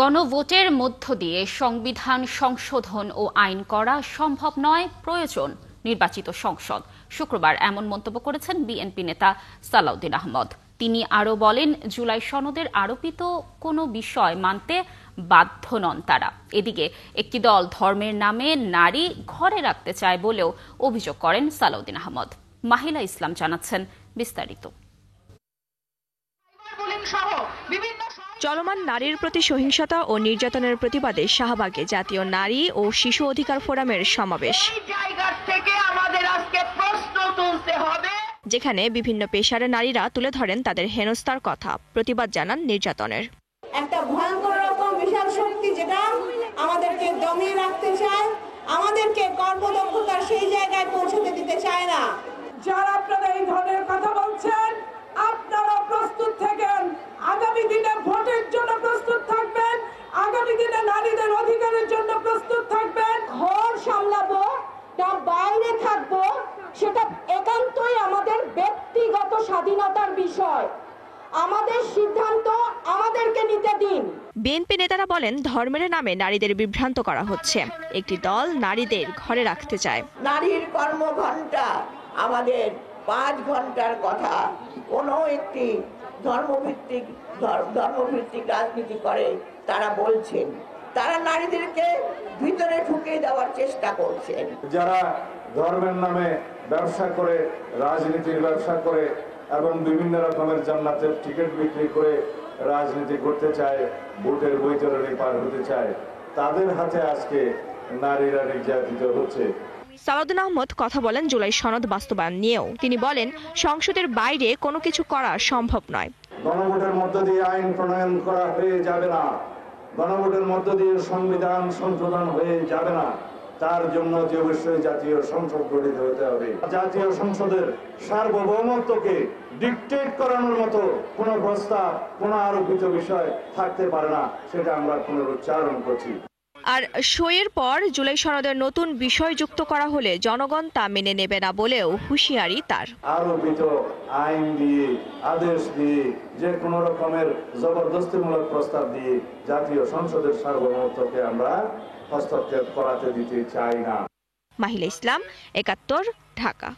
গণভোটের মধ্য দিয়ে সংবিধান সংশোধন ও আইন করা সম্ভব নয়, প্রয়োজন নির্বাচিত সংসদ। শুক্রবার এমন মন্তব্য করেছেন বিএনপি নেতা সালাউদ্দিন আহমদ। তিনি আরও বলেন, জুলাই সনদের আরোপিত কোনো বিষয় মানতে বাধ্য নন তারা। এদিকে একটি দল ধর্মের নামে নারী ঘরে রাখতে চায় বলেও অভিযোগ করেন সালাউদ্দিন আহমদ। মাহিলা ইসলাম জানাচ্ছেন বিস্তারিত। চলমান নারীর প্রতি সহিংসতা ও নির্যাতনের প্রতিবাদে শাহবাগে জাতীয় নারী ও শিশু অধিকার ফোরামের সমাবেশ, যেখানে বিভিন্ন পেশার নারীরা তুলে ধরেন তাদের হেনস্থার কথা, প্রতিবাদ জানান নির্যাতনের। একটা ভয়ঙ্কর রকম বিশাল শক্তি যেটা আমাদেরকে দমিয়ে রাখতে চায়, আমাদেরকে কর্মদক্ষতার সেই জায়গায় পৌঁছতে দিতে চায় না। যারা আপনারা এই ধরনের কথা বলছেন, আপনারা প্রস্তুত থাকেন, আগামী দিনে ভোটের জন্য প্রস্তুত থাকবেন, আগামী দিনে নারীদের অধিকারের জন্য প্রস্তুত থাকবেন। ঘর সামলাবো না বাইরে থাকবো, সেটা একান্তই আমাদের ব্যক্তিগত স্বাধীনতার বিষয়। আমাদের সিদ্ধান্ত আমাদেরকে নিতে দিন। বিএনপি নেতারা বলেন, ধর্মের নামে নারীদের বিভ্রান্ত করা হচ্ছে। একটি দল নারীদের ঘরে রাখতে চায়। নারীর কর্মঘণ্টা আমাদের 5 ঘন্টার কথা কোনো একটি ধর্মভিত্তিক রাজনীতি করে তারা বলছেন। তারা নারীদেরকে ভিতরে ঢুকিয়ে দেওয়ার চেষ্টা করছেন। যারা ধর্মের নামে ব্যবসা করে, রাজনীতির ব্যবসা করে এবং বিভিন্ন রকমের জান্নাতের টিকিট বিক্রি করে রাজনীতি করতে চায়, ভোটের বৈতরণী পার হতে চায়, তাদের হাতে আজকে নারীরা নির্যাতিত হচ্ছে। সালাউদ্দিন আহমদ কথা বলেন জুলাই সনদ বাস্তবায়ন নিয়েও। তিনি বলেন, সংসদের বাইরে কোনো কিছু করা সম্ভব নয়। গণভোটের মধ্য দিয়ে আইন প্রণয়ন করা হয়ে যাবে না, গণভোটের মধ্য দিয়ে সংবিধান সংশোধন হয়ে যাবে না। তার জন্য যে অবশ্যই জাতীয় সংসদ গঠিত হতে হবে। জাতীয় সংসদের সার্বভৌমত্বকে ডিকটেট করানোর মতো কোনো প্রস্তাব, কোনো আরোপিত বিষয় থাকতে পারে না, সেটা আমরা পুনরুচ্চারণ করছি। আর সইয়ের পর জুলাই সনদের নতুন বিষয় যুক্ত করা হলে জনগণ তা মেনে নেবে না বলেও হুঁশিয়ারি তার। আরোপিত আইন দিয়ে, আদেশ দিয়ে, যে কোনো রকমের জবরদস্তিমূলক প্রস্তাব দিয়ে জাতীয় সংসদের সার্বভৌমত্বকে আমরা হস্তক্ষেপ করাতে দিতে চাই না। মাহিলা ইসলাম, ৭১, ঢাকা।